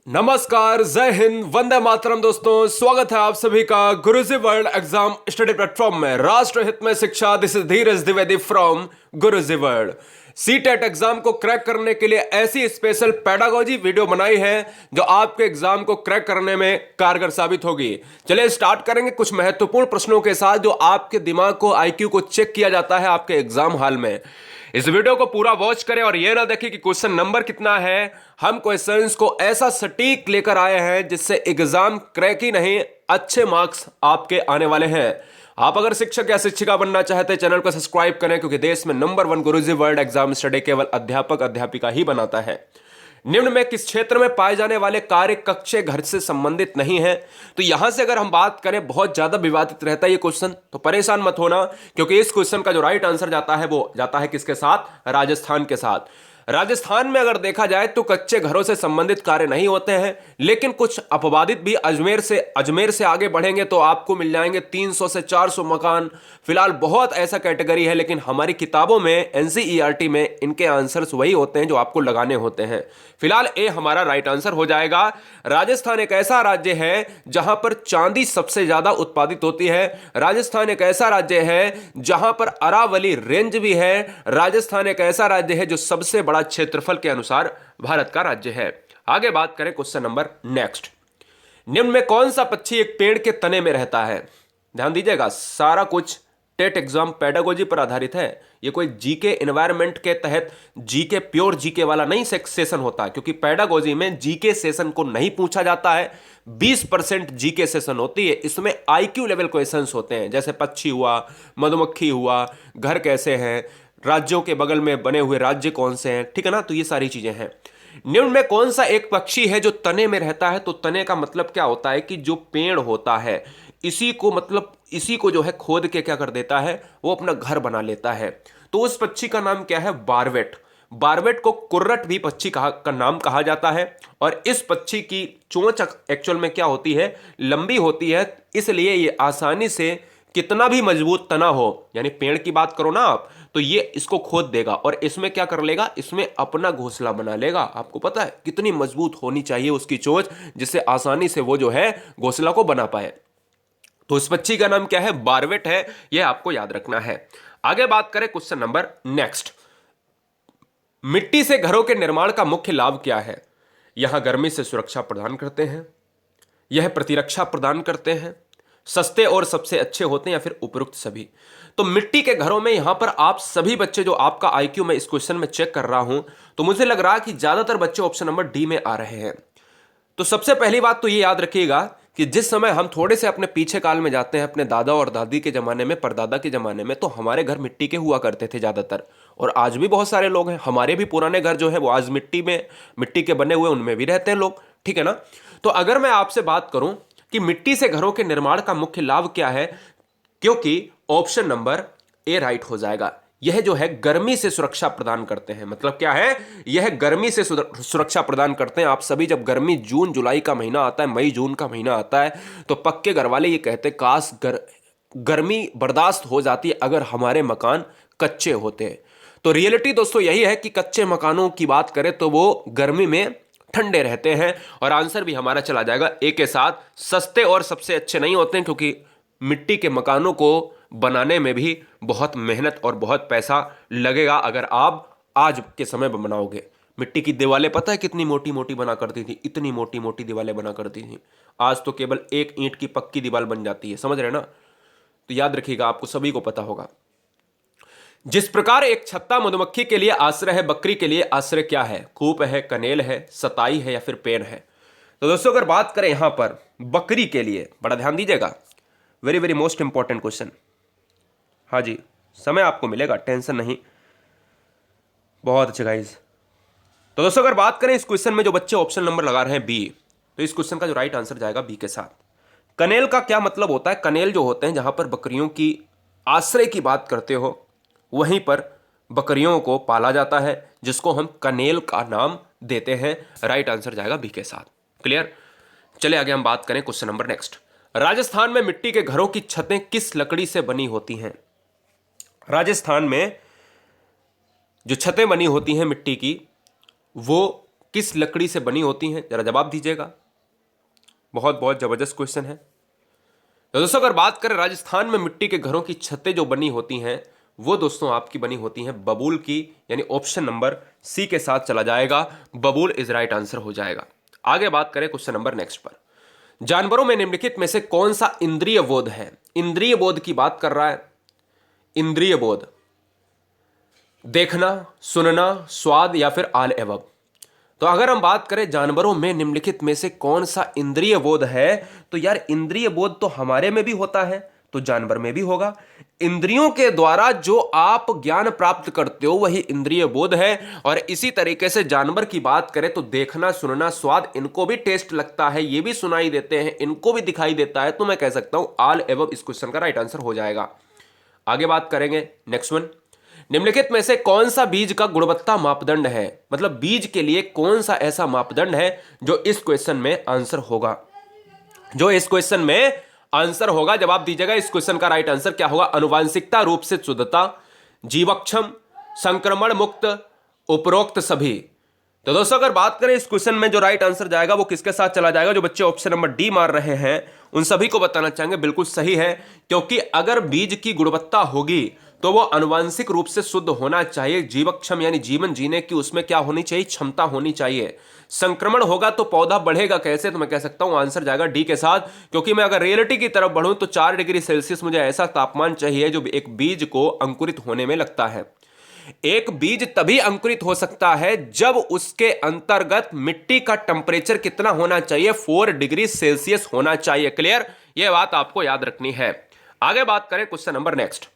नमस्कार, जय हिंद, वंदे मातरम। दोस्तों, स्वागत है आप सभी का गुरुजी वर्ल्ड एग्जाम स्टडी प्लेटफॉर्म में। राष्ट्र हित में शिक्षा, this is Dheeraj Dwivedi from Guruji world. CTET exam को क्रैक करने के लिए ऐसी स्पेशल पेडागोजी वीडियो बनाई है जो आपके एग्जाम को क्रैक करने में कारगर साबित होगी। चलिए स्टार्ट करेंगे कुछ महत्वपूर्ण प्रश्नों के साथ जो आपके दिमाग को, आईक्यू को चेक किया जाता है आपके एग्जाम हॉल में। इस वीडियो को पूरा वॉच करें और यह ना देखें कि क्वेश्चन नंबर कितना है। हम क्वेश्चंस को ऐसा सटीक लेकर आए हैं जिससे एग्जाम क्रैक ही नहीं, अच्छे मार्क्स आपके आने वाले हैं। आप अगर शिक्षक या शिक्षिका बनना चाहते हैं, चैनल को सब्सक्राइब करें, क्योंकि देश में नंबर 1 गुरुजी वर्ल्ड एग्जाम स्टडी केवल अध्यापक अध्यापिका ही बनाता है। निम्न में किस क्षेत्र में पाए जाने वाले कार्य कक्षे घर से संबंधित नहीं है? तो यहां से अगर हम बात करें, बहुत ज्यादा विवादित रहता है ये क्वेश्चन, तो परेशान मत होना, क्योंकि इस क्वेश्चन का जो राइट आंसर जाता है वो जाता है किसके साथ? राजस्थान के साथ। राजस्थान में अगर देखा जाए तो कच्चे घरों से संबंधित कार्य नहीं होते हैं, लेकिन कुछ अपवादित भी। अजमेर से आगे बढ़ेंगे तो आपको मिल जाएंगे 300 से 400 मकान। फिलहाल बहुत ऐसा कैटेगरी है, लेकिन हमारी किताबों में, एनसीईआरटी में इनके आंसर्स वही होते हैं जो आपको लगाने होते हैं। फिलहाल ए हमारा राइट आंसर हो जाएगा। राजस्थान एक ऐसा राज्य है जहां पर चांदी सबसे ज्यादा उत्पादित होती है। राजस्थान एक ऐसा राज्य है जहां पर अरावली रेंज भी है। राजस्थान एक ऐसा राज्य है जो सबसे बड़ा क्षेत्रफल के अनुसार भारत का राज्य है। आगे बात करें क्वेश्चन नंबर नेक्स्ट। निम्न में कौन सा पक्षी एक पेड़ के तने में रहता है? ध्यान दीजिएगा, सारा कुछ टेट एग्जाम पेडागोजी पर आधारित है। ये कोई जीके एनवायरनमेंट के तहत जीके प्योर जीके वाला नहीं सेशन होता, क्योंकि पेडागोजी में जीके सेशन को नहीं पूछा जाता है। 20% जीके सेशन होती है। इसमें आईक्यू लेवल क्वेश्चंस होते हैं, जैसे पक्षी हुआ, मधुमक्खी हुआ, घर कैसे हैं, राज्यों के बगल में बने हुए राज्य कौन से हैं, ठीक है ना। तो ये सारी चीजें हैं। निम्न में कौन सा एक पक्षी है जो तने में रहता है? तो तने का मतलब क्या होता है कि जो पेड़ होता है इसी को जो है खोद के क्या कर देता है, वो अपना घर बना लेता है। तो उस पक्षी का नाम क्या है? बारवेट। बारवेट को कुर्रट भी पक्षी का नाम कहा जाता है। और इस पक्षी की चोंच एक्चुअल में क्या होती है? लंबी होती है, इसलिए ये आसानी से कितना भी मजबूत तना हो, यानी पेड़ की बात करो ना आप, तो ये इसको खोद देगा और इसमें क्या कर लेगा? इसमें अपना घोंसला बना लेगा। आपको पता है कितनी मजबूत होनी चाहिए उसकी चोंच, जिससे आसानी से वो जो है घोंसला को बना पाए। तो इस पक्षी का नाम क्या है? बारवेट है। यह आपको याद रखना है। आगे बात करें क्वेश्चन नंबर नेक्स्ट। मिट्टी से घरों के निर्माण का मुख्य लाभ क्या है? यहां गर्मी से सुरक्षा प्रदान करते हैं, यह प्रतिरक्षा प्रदान करते हैं, सस्ते और सबसे अच्छे होते हैं, या फिर उपरोक्त सभी। तो मिट्टी के घरों में यहां पर आप सभी बच्चे, जो आपका आईक्यू मैं इस क्वेश्चन में चेक कर रहा हूं, तो मुझे लग रहा है कि ज्यादातर बच्चे ऑप्शन नंबर डी में आ रहे हैं। तो सबसे पहली बात तो ये याद रखिएगा कि जिस समय हम थोड़े से अपने पीछे काल में जाते हैं, अपने दादा और दादी के जमाने में, परदादा के जमाने में, तो हमारे घर मिट्टी के हुआ करते थे ज्यादातर। और आज भी बहुत सारे लोग हैं, हमारे भी पुराने घर जो है वो आज मिट्टी के बने हुए उनमें भी रहते हैं लोग, ठीक है ना। तो अगर मैं आपसे बात करूं कि मिट्टी से घरों के निर्माण का मुख्य लाभ क्या है, क्योंकि ऑप्शन नंबर ए राइट हो जाएगा। यह जो है गर्मी से सुरक्षा प्रदान करते हैं। मतलब क्या है? यह गर्मी से सुरक्षा प्रदान करते हैं। आप सभी जब गर्मी जून जुलाई का महीना आता है, मई जून का महीना आता है, तो पक्के घर वाले ये कहते हैं काश गर्मी बर्दाश्त हो जाती अगर हमारे मकान कच्चे होते। तो रियलिटी दोस्तों यही है कि कच्चे मकानों की बात करें तो वो गर्मी में ठंडे रहते हैं। और आंसर भी हमारा चला जाएगा ए के साथ। सस्ते और सबसे अच्छे नहीं होते हैं, क्योंकि मिट्टी के मकानों को बनाने में भी बहुत मेहनत और बहुत पैसा लगेगा अगर आप आज के समय में बनाओगे। मिट्टी की दीवारें पता है कितनी मोटी मोटी बना करती थी? इतनी मोटी मोटी दीवारें बना करती थी। आज तो केवल एक ईंट की पक्की दीवार बन जाती है, समझ रहे ना। तो याद रखिएगा, आपको सभी को पता होगा। जिस प्रकार एक छत्ता मधुमक्खी के लिए आश्रय है, बकरी के लिए आश्रय क्या है? कूप है, कनेल है, सताई है, या फिर पेन है? तो दोस्तों अगर बात करें यहां पर बकरी के लिए, बड़ा ध्यान दीजिएगा, very very most important question. हाँ जी, समय आपको मिलेगा, टेंशन नहीं। बहुत अच्छे गाइज। तो दोस्तों अगर बात करें इस क्वेश्चन में जो बच्चे ऑप्शन नंबर लगा रहे हैं बी, तो इस क्वेश्चन का जो राइट आंसर जाएगा बी के साथ। कनेल का क्या मतलब होता है? कनेल जो होते हैं, जहां पर बकरियों की आश्रय की बात करते हो, वहीं पर बकरियों को पाला जाता है, जिसको हम कनेल का नाम देते हैं। राइट आंसर जाएगा बी के साथ। क्लियर? चले आगे हम बात करें क्वेश्चन नंबर नेक्स्ट। राजस्थान में मिट्टी के घरों की छतें किस लकड़ी से बनी होती हैं? राजस्थान में जो छतें बनी होती हैं मिट्टी की, वो किस लकड़ी से बनी होती हैं? जरा जवाब दीजिएगा। बहुत बहुत जबरदस्त क्वेश्चन है। तो दोस्तों अगर बात करें राजस्थान में मिट्टी के घरों की छतें जो बनी होती हैं वो दोस्तों आपकी बनी होती हैं बबूल की, यानी ऑप्शन नंबर सी के साथ चला जाएगा। बबूल इज राइट आंसर हो जाएगा। आगे बात करें क्वेश्चन नंबर नेक्स्ट पर। जानवरों में निम्नलिखित में से कौन सा इंद्रिय बोध है? इंद्रिय बोध की बात कर रहा है। इंद्रिय बोध, देखना, सुनना, स्वाद या फिर आल एवं। तो अगर हम बात करें जानवरों में निम्नलिखित में से कौन सा इंद्रिय बोध है, तो यार इंद्रिय बोध तो हमारे में भी होता है तो जानवर में भी होगा। इंद्रियों के द्वारा जो आप ज्ञान प्राप्त करते हो वही इंद्रिय बोध है। और इसी तरीके से जानवर की बात करें तो देखना, सुनना, स्वाद, इनको भी टेस्ट लगता है, ये भी सुनाई देते हैं, इनको भी दिखाई देता है। तो मैं कह सकता हूं आल एवं इस क्वेश्चन का राइट आंसर हो जाएगा। आगे बात करेंगे नेक्स्ट वन। निम्नलिखित में से कौन सा बीज का गुणवत्ता मापदंड है? मतलब बीज के लिए कौन सा ऐसा मापदंड है जो इस क्वेश्चन में आंसर होगा? जो इस क्वेश्चन में आंसर होगा, जवाब दीजिएगा। इस क्वेश्चन का राइट आंसर क्या होगा? अनुवांशिकता रूप से शुद्धता, जीवक्षम, संक्रमण मुक्त, उपरोक्त सभी। तो दोस्तों अगर बात करें इस क्वेश्चन में जो राइट आंसर जाएगा वो किसके साथ चला जाएगा? जो बच्चे ऑप्शन नंबर डी मार रहे हैं उन सभी को बताना चाहेंगे बिल्कुल सही है, क्योंकि अगर बीज की गुणवत्ता होगी तो वो अनुवांशिक रूप से शुद्ध होना चाहिए। जीवक्षम यानी जीवन जीने की उसमें क्या होनी चाहिए? क्षमता होनी चाहिए। संक्रमण होगा तो पौधा बढ़ेगा कैसे? तो मैं कह सकता हूं आंसर जाएगा डी के साथ, क्योंकि मैं अगर रियलिटी की तरफ बढ़ूं तो 4 डिग्री सेल्सियस मुझे ऐसा तापमान चाहिए जो एक बीज को अंकुरित होने में लगता है। एक बीज तभी अंकुरित हो सकता है जब उसके अंतर्गत मिट्टी का टेम्परेचर कितना होना चाहिए? 4 डिग्री सेल्सियस होना चाहिए। क्लियर? यह बात आपको याद रखनी है। आगे बात करें क्वेश्चन नंबर नेक्स्ट।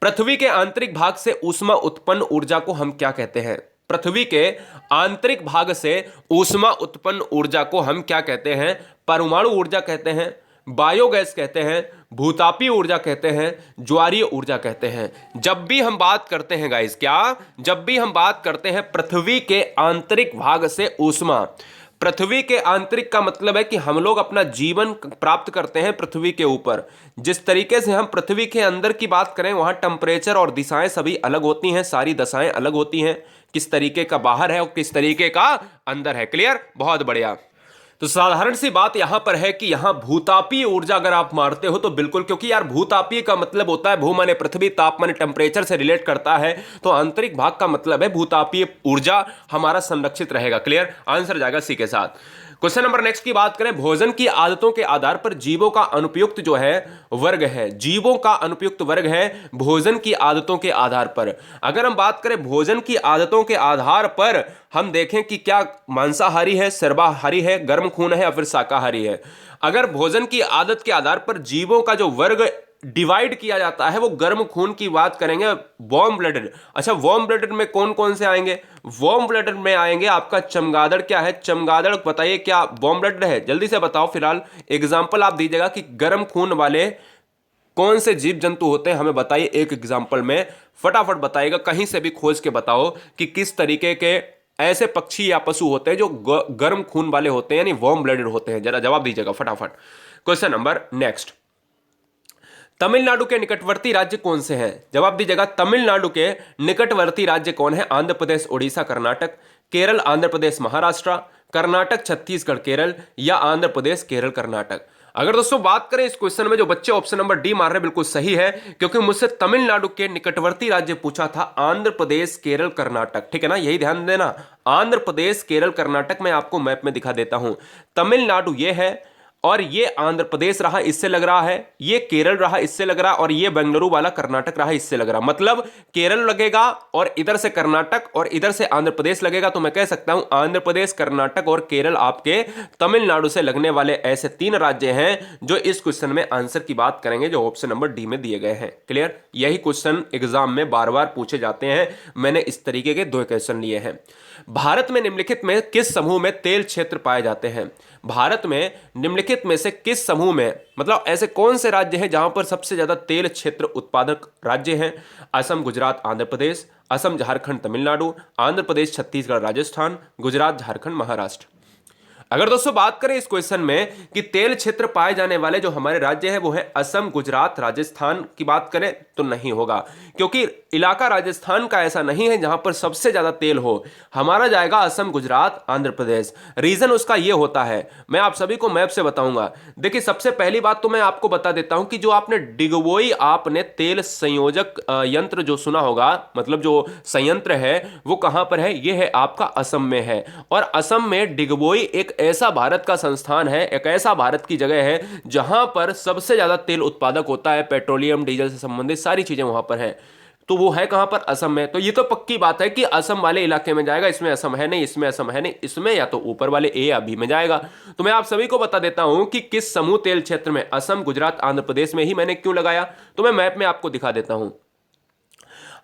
पृथ्वी के आंतरिक भाग से ऊष्मा उत्पन्न ऊर्जा को हम क्या कहते हैं? पृथ्वी के आंतरिक भाग से ऊष्मा उत्पन्न ऊर्जा को हम क्या कहते हैं? परमाणु ऊर्जा कहते हैं, बायोगैस कहते हैं, भूतापीय ऊर्जा कहते हैं, ज्वारीय ऊर्जा कहते हैं। जब भी हम बात करते हैं गाइस, क्या जब भी हम बात करते हैं पृथ्वी के आंतरिक भाग से ऊष्मा, पृथ्वी के आंतरिक का मतलब है कि हम लोग अपना जीवन प्राप्त करते हैं पृथ्वी के ऊपर। जिस तरीके से हम पृथ्वी के अंदर की बात करें वहां टेम्परेचर और दिशाएं सभी अलग होती हैं, सारी दशाएं अलग होती हैं, किस तरीके का बाहर है और किस तरीके का अंदर है। क्लियर? बहुत बढ़िया। तो साधारण सी बात यहां पर है कि यहां भूतापीय ऊर्जा अगर आप मारते हो तो बिल्कुल, क्योंकि यार भूतापीय का मतलब होता है भू माने पृथ्वी, ताप माने टेम्परेचर से रिलेट करता है, तो आंतरिक भाग का मतलब है भूतापीय ऊर्जा हमारा संरक्षित रहेगा। क्लियर? आंसर जाएगा सी के साथ। क्वेश्चन नंबर नेक्स्ट की बात करें। भोजन की आदतों के आधार पर जीवों का अनुपयुक्त जो है वर्ग है, जीवों का अनुपयुक्त वर्ग है भोजन की आदतों के आधार पर। अगर हम बात करें भोजन की आदतों के आधार पर, हम देखें कि क्या मांसाहारी है, सर्वाहारी है, गर्म खून है या फिर शाकाहारी है। अगर भोजन की आदत के आधार पर जीवों का जो वर्ग डिवाइड किया जाता है वो गर्म खून की बात करेंगे, वार्म ब्लडेड। अच्छा, वार्म ब्लडेड में कौन कौन से आएंगे? वार्म ब्लडेड में आएंगे आपका चमगादड़। क्या है चमगादड़? बताइए क्या वार्म ब्लडेड है? जल्दी से बताओ। फिलहाल एग्जांपल आप दीजिएगा कि गर्म खून वाले कौन से जीव जंतु होते हैं, हमें बताइए एक एग्जांपल में, फटाफट बताइएगा। कहीं से भी खोज के बताओ कि किस तरीके के ऐसे पक्षी या पशु होते हैं जो गर्म खून वाले होते हैं, यानी वार्म ब्लडेड होते हैं। जरा जवाब दीजिएगा फटाफट। Question number next. तमिलनाडु के निकटवर्ती राज्य कौन से हैं? जवाब दीजिएगा। तमिलनाडु के निकटवर्ती राज्य कौन है? आंध्र प्रदेश, उड़ीसा, कर्नाटक, केरल, आंध्र प्रदेश, महाराष्ट्र, कर्नाटक, छत्तीसगढ़, केरल या आंध्र प्रदेश, केरल, कर्नाटक। अगर दोस्तों बात करें इस क्वेश्चन में जो बच्चे ऑप्शन नंबर डी मार रहे हैं बिल्कुल सही है, क्योंकि मुझसे तमिलनाडु के निकटवर्ती राज्य पूछा था, आंध्र प्रदेश, केरल, कर्नाटक। ठीक है ना, यही ध्यान देना। आंध्र प्रदेश, केरल, कर्नाटक मैं आपको मैप में दिखा देता हूं। तमिलनाडु ये है और ये आंध्र प्रदेश रहा, इससे लग रहा है, ये केरल रहा, इससे लग रहा, और ये बेंगलुरु वाला कर्नाटक रहा, इससे लग रहा। मतलब केरल लगेगा और इधर से कर्नाटक और इधर से आंध्र प्रदेश लगेगा। तो मैं कह सकता हूं आंध्र प्रदेश, कर्नाटक और केरल आपके तमिलनाडु से लगने वाले ऐसे 3 राज्य हैं जो इस क्वेश्चन में आंसर की बात करेंगे, जो ऑप्शन नंबर डी में दिए गए हैं। क्लियर? यही क्वेश्चन एग्जाम में बार बार पूछे जाते हैं। मैंने इस तरीके के 2 क्वेश्चन लिए हैं। भारत में निम्नलिखित में किस समूह में तेल क्षेत्र पाए जाते हैं? भारत में निम्नलिखित में से किस समूह में, मतलब ऐसे कौन से राज्य हैं जहां पर सबसे ज्यादा तेल क्षेत्र उत्पादक राज्य हैं? असम, गुजरात, आंध्र प्रदेश, असम, झारखंड, तमिलनाडु, आंध्र प्रदेश, छत्तीसगढ़, राजस्थान, गुजरात, झारखंड, महाराष्ट्र। अगर दोस्तों बात करें इस क्वेश्चन में कि तेल क्षेत्र पाए जाने वाले जो हमारे राज्य है वो है असम, गुजरात, राजस्थान की बात करें तो नहीं होगा, क्योंकि इलाका राजस्थान का ऐसा नहीं है जहां पर सबसे ज्यादा तेल हो। हमारा जाएगा असम, गुजरात, आंध्र प्रदेश। रीजन उसका यह होता है, मैं आप सभी को मैप से बताऊंगा। देखिए सबसे पहली बात तो मैं आपको बता देता हूं कि जो आपने डिगबोई आपने तेल संयोजक यंत्र जो सुना होगा, मतलब जो संयंत्र है वो कहां पर है, यह है आपका असम में है। और असम में डिगबोई एक ऐसा भारत का संस्थान है, एक ऐसा भारत की जगह है जहां पर सबसे ज्यादा तेल उत्पादक होता है, पेट्रोलियम डीजल से संबंधित सारी चीजें वहां पर है। तो वो है कहां पर, असम में। तो ये तो पक्की बात है कि असम वाले इलाके में जाएगा। इसमें असम है नहीं, इसमें असम है नहीं, इसमें या तो ऊपर वाले ए या बी में जाएगा। तो मैं आप सभी को बता देता हूं कि किस समूह तेल क्षेत्र में, असम, गुजरात, आंध्र प्रदेश में ही मैंने क्यों लगाया, तो मैं मैप में आपको दिखा देता हूं।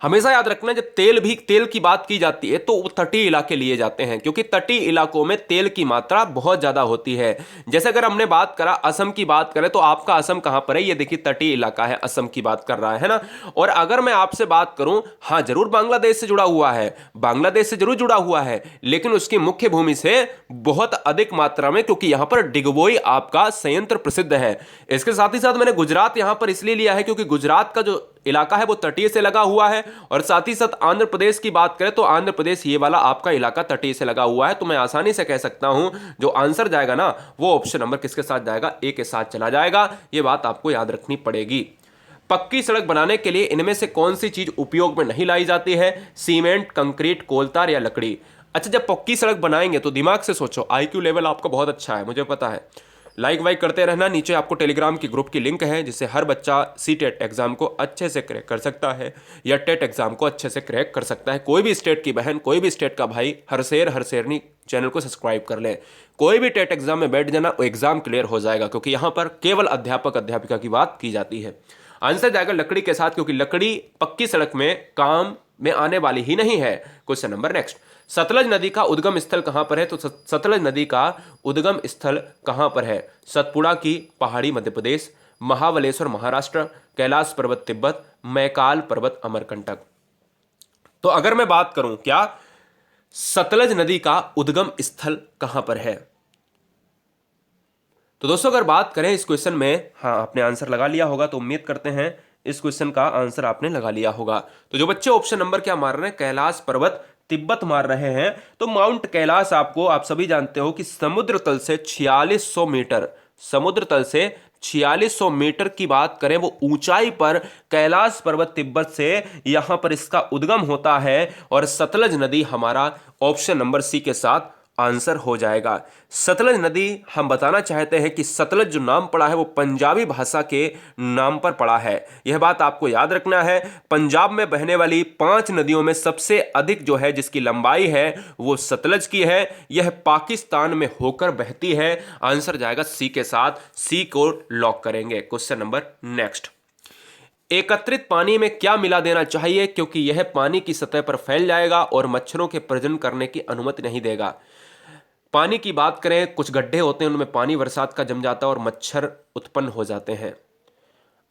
हमेशा याद रखना जब तेल की बात की जाती है तो तटीय इलाके लिए जाते हैं, क्योंकि तटीय इलाकों में तेल की मात्रा बहुत ज्यादा होती है। जैसे अगर हमने बात करा असम की बात करें तो आपका असम कहां पर है, ये देखिए तटीय इलाका है, असम की बात कर रहा है ना। और अगर मैं आपसे बात करूं, हाँ जरूर बांग्लादेश से जुड़ा हुआ है, बांग्लादेश से जरूर जुड़ा हुआ है, लेकिन उसकी मुख्य भूमि से बहुत अधिक मात्रा में, क्योंकि यहां पर डिगबोई आपका संयंत्र प्रसिद्ध है। इसके साथ ही साथ मैंने गुजरात यहां पर इसलिए लिया है क्योंकि गुजरात का जो इलाका है वो तटीय से लगा हुआ है। और साथ ही साथ आंध्र प्रदेश की बात करें तो आंध्र प्रदेश ये वाला आपका इलाका तटीय से लगा हुआ है। तो मैं आसानी से कह सकता हूं जो आंसर जाएगा ना वो ऑप्शन नंबर किसके साथ जाएगा, ए के साथ चला जाएगा। ये बात आपको याद रखनी पड़ेगी। पक्की सड़क बनाने के लिए इनमें से कौन सी चीज उपयोग में नहीं लाई जाती है, सीमेंट, कंक्रीट, कोलतार या लकड़ी। अच्छा जब पक्की सड़क बनाएंगे तो दिमाग से सोचो, आईक्यू लेवल आपका बहुत अच्छा है मुझे पता है। लाइक वाइक करते रहना। नीचे आपको टेलीग्राम की ग्रुप की लिंक है जिससे हर बच्चा सी टेट एग्जाम को अच्छे से क्रैक कर सकता है या टेट एग्जाम को अच्छे से क्रैक कर सकता है। कोई भी स्टेट की बहन, कोई भी स्टेट का भाई, हर शेरनी चैनल को सब्सक्राइब कर ले। कोई भी टेट एग्जाम में बैठ जाना, वो एग्जाम क्लियर हो जाएगा, क्योंकि यहाँ पर केवल अध्यापक अध्यापिका की बात की जाती है। आंसर जाएगा लकड़ी के साथ, क्योंकि लकड़ी पक्की सड़क में काम में आने वाली ही नहीं है। क्वेश्चन नंबर नेक्स्ट, सतलज नदी का उद्गम स्थल कहां पर है, तो सतलज नदी का उद्गम स्थल कहां पर है, सतपुड़ा की पहाड़ी मध्य प्रदेश, महाबलेश्वर महाराष्ट्र, कैलाश पर्वत तिब्बत, मैकाल पर्वत अमरकंटक। तो अगर मैं बात करूं क्या सतलज नदी का उद्गम स्थल कहां पर है, तो दोस्तों अगर बात करें इस क्वेश्चन में, हाँ आपने आंसर लगा लिया होगा, तो उम्मीद करते हैं इस क्वेश्चन का आंसर आपने लगा लिया होगा। तो जो बच्चे ऑप्शन नंबर क्या मार रहे हैं, कैलाश पर्वत तिब्बत मार रहे हैं, तो माउंट कैलाश आपको, आप सभी जानते हो कि समुद्र तल से 4600 मीटर, समुद्र तल से 4600 मीटर की बात करें वो ऊंचाई पर कैलाश पर्वत तिब्बत से यहां पर इसका उद्गम होता है। और सतलज नदी हमारा ऑप्शन नंबर सी के साथ आंसर हो जाएगा। सतलज नदी, हम बताना चाहते हैं कि सतलज जो नाम पड़ा है वो पंजाबी भाषा के नाम पर पड़ा है, यह बात आपको याद रखना है। पंजाब में बहने वाली 5 नदियों में सबसे अधिक जो है जिसकी लंबाई है वो सतलज की है, यह पाकिस्तान में होकर बहती है। आंसर जाएगा सी के साथ, सी को लॉक करेंगे। क्वेश्चन नंबर नेक्स्ट, एकत्रित पानी में क्या मिला देना चाहिए, क्योंकि यह पानी की सतह पर फैल जाएगा और मच्छरों के प्रजनन करने की अनुमति नहीं देगा। पानी की बात करें, कुछ गड्ढे होते हैं उनमें पानी बरसात का जम जाता है और मच्छर उत्पन्न हो जाते हैं।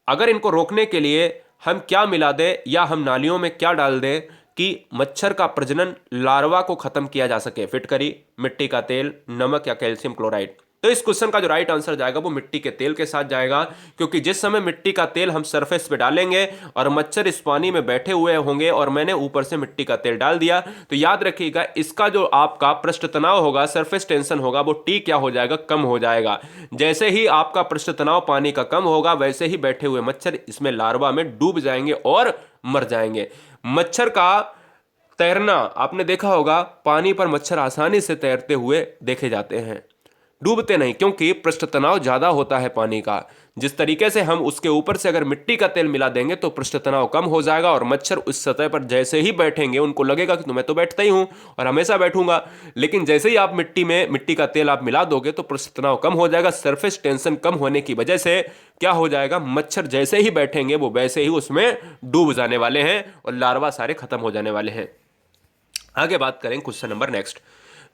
अगर इनको रोकने के लिए हम क्या मिला दें या हम नालियों में क्या डाल दें कि मच्छर का प्रजनन, लार्वा को खत्म किया जा सके, फिटकरी, मिट्टी का तेल, नमक या कैल्शियम क्लोराइड। तो इस क्वेश्चन का जो राइट आंसर जाएगा वो मिट्टी के तेल के साथ जाएगा, क्योंकि जिस समय मिट्टी का तेल हम सरफेस पे डालेंगे और मच्छर इस पानी में बैठे हुए होंगे और मैंने ऊपर से मिट्टी का तेल डाल दिया, तो याद रखिएगा इसका जो आपका पृष्ठ तनाव होगा, सरफेस टेंशन होगा, वो टी क्या हो जाएगा, कम हो जाएगा। जैसे ही आपका पृष्ठ तनाव पानी का कम होगा वैसे ही बैठे हुए मच्छर इसमें लार्वा में डूब जाएंगे और मर जाएंगे। मच्छर का तैरना आपने देखा होगा, पानी पर मच्छर आसानी से तैरते हुए देखे जाते हैं, डूबते नहीं, क्योंकि पृष्ठ तनाव ज्यादा होता है पानी का। जिस तरीके से हम उसके ऊपर से अगर मिट्टी का तेल मिला देंगे तो पृष्ठ तनाव कम हो जाएगा और मच्छर उस सतह पर जैसे ही बैठेंगे उनको लगेगा कि मैं तो बैठता ही हूं और हमेशा बैठूंगा, लेकिन जैसे ही आप मिट्टी का तेल आप मिला दोगे तो पृष्ठ तनाव कम हो जाएगा। सरफेस टेंशन कम होने की वजह से क्या हो जाएगा, मच्छर जैसे ही बैठेंगे वो वैसे ही उसमें डूब जाने वाले हैं और लार्वा सारे खत्म हो जाने वाले हैं। आगे बात करें क्वेश्चन नंबर नेक्स्ट,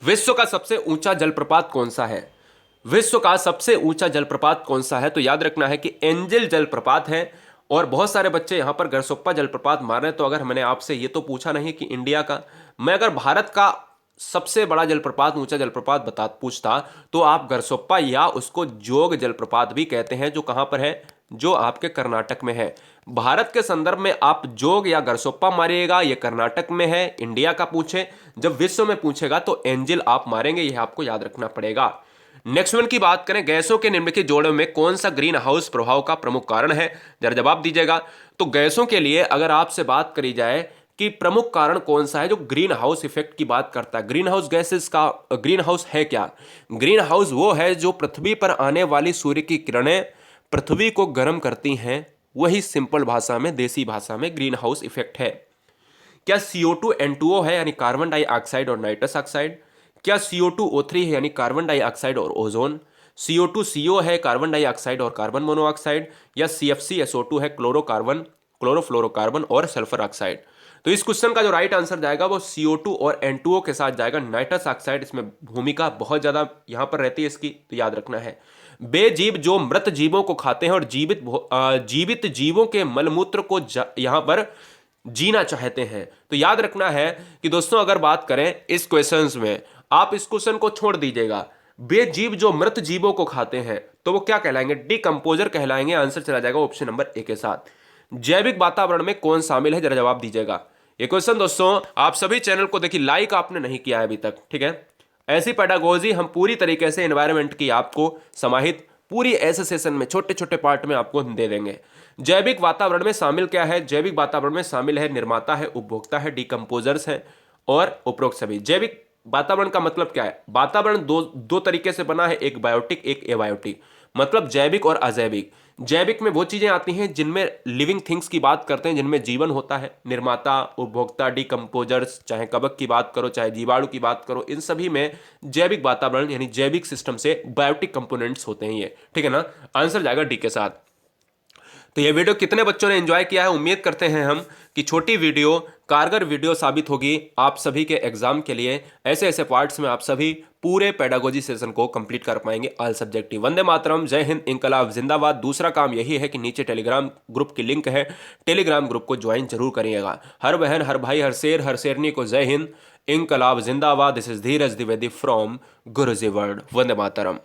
विश्व का सबसे ऊंचा जलप्रपात कौन सा है, विश्व का सबसे ऊंचा जलप्रपात कौन सा है, तो याद रखना है कि एंजल जलप्रपात है। और बहुत सारे बच्चे यहां पर गरसोप्पा जलप्रपात मार रहे हैं। तो अगर मैंने आपसे ये तो पूछा नहीं कि इंडिया का, मैं अगर भारत का सबसे बड़ा जलप्रपात, ऊंचा जलप्रपात पूछता तो आप गरसोप्पा या उसको जोग जलप्रपात भी कहते हैं, जो कहां पर है, जो आपके कर्नाटक में है। भारत के संदर्भ में आप जोग या गरसोप्पा मारिएगा, ये कर्नाटक में है, इंडिया का पूछे। जब विश्व में पूछेगा तो एंजिल आप मारेंगे, यह आपको याद रखना पड़ेगा। नेक्स्ट वन की बात करें, गैसों के निम्नलिखित जोड़ों में कौन सा ग्रीन हाउस प्रभाव का प्रमुख कारण है, जरा जवाब दीजिएगा। तो गैसों के लिए अगर आपसे बात करी जाए कि प्रमुख कारण कौन सा है जो ग्रीन हाउस इफेक्ट की बात करता है, ग्रीन हाउस गैसेस का, ग्रीन हाउस है क्या? ग्रीन हाउस वो है जो पृथ्वी पर आने वाली सूर्य की किरणें पृथ्वी को गर्म करती हैं, वही सिंपल भाषा में, देसी भाषा में ग्रीन हाउस इफेक्ट है। क्या CO2 N2O है यानी कार्बन डाइऑक्साइड और नाइट्रस ऑक्साइड? क्या CO2 O3 है यानी कार्बन डाइऑक्साइड और ओजोन? CO2 CO है कार्बन डाइऑक्साइड और कार्बन मोनोऑक्साइड? या CFC SO2 है क्लोरोकार्बन, क्लोरोफ्लोरोकार्बन और सल्फर ऑक्साइड? तो इस क्वेश्चन का जो राइट आंसर जाएगा वो CO2 और N2O के साथ जाएगा, नाइट्रस ऑक्साइड इसमें भूमिका बहुत ज्यादा यहां पर रहती है इसकी, तो याद रखना है। बेजीव जो मृत जीवों को खाते हैं और जीवित जीवों के मलमूत्र को यहां पर जीना चाहते हैं, तो याद रखना है कि दोस्तों अगर बात करें इस क्वेश्चंस में, आप इस क्वेश्चन को छोड़ दीजिएगा। बेजीव जो मृत जीवों को खाते हैं तो वो क्या कहलाएंगे? डिकंपोजर कहलाएंगे। आंसर चला जाएगा ऑप्शन नंबर ए के साथ। जैविक वातावरण में कौन शामिल है, जरा जवाब दीजिएगा। ये क्वेश्चन दोस्तों आप सभी चैनल को देखिए, लाइक आपने नहीं किया है अभी तक, ठीक है। ऐसी पेडागोजी हम पूरी तरीके से एनवायरनमेंट की आपको समाहित पूरी ऐसे सेशन में छोटे छोटे पार्ट में आपको दे देंगे। जैविक वातावरण में शामिल क्या है? जैविक वातावरण में शामिल है निर्माता है, उपभोक्ता है, डिकम्पोजर्स है और उपरोक्त सभी। जैविक वातावरण का मतलब क्या है? वातावरण दो तरीके से बना है, एक बायोटिक एक एबायोटिक, मतलब जैविक और अजैविक। जैविक में वो चीजें आती हैं जिनमें लिविंग थिंग्स की बात करते हैं, जिनमें जीवन होता है, निर्माता, उपभोक्ता, डिकम्पोजर्स, चाहे कवक की बात करो चाहे जीवाणु की बात करो, इन सभी में जैविक वातावरण यानी जैविक सिस्टम से बायोटिक कंपोनेंट्स होते हैं ये, ठीक है ना। आंसर जाएगा डी के साथ। तो ये वीडियो कितने बच्चों ने एंजॉय किया है? उम्मीद करते हैं हम कि छोटी वीडियो कारगर वीडियो साबित होगी आप सभी के एग्जाम के लिए। ऐसे ऐसे पार्ट्स में आप सभी पूरे पेडागोजी सेशन को कंप्लीट कर पाएंगे, ऑल सब्जेक्टिव। वंदे मातरम, जय हिंद, इंकलाब जिंदाबाद। दूसरा काम यही है कि नीचे टेलीग्राम ग्रुप की लिंक है, टेलीग्राम ग्रुप को ज्वाइन जरूर करिएगा। हर बहन, हर भाई, हर शेर, हर शेरनी को जय हिंद, इंकलाब जिंदाबाद। This is Dheeraj Dwivedi from Guruji world. Vande Mataram.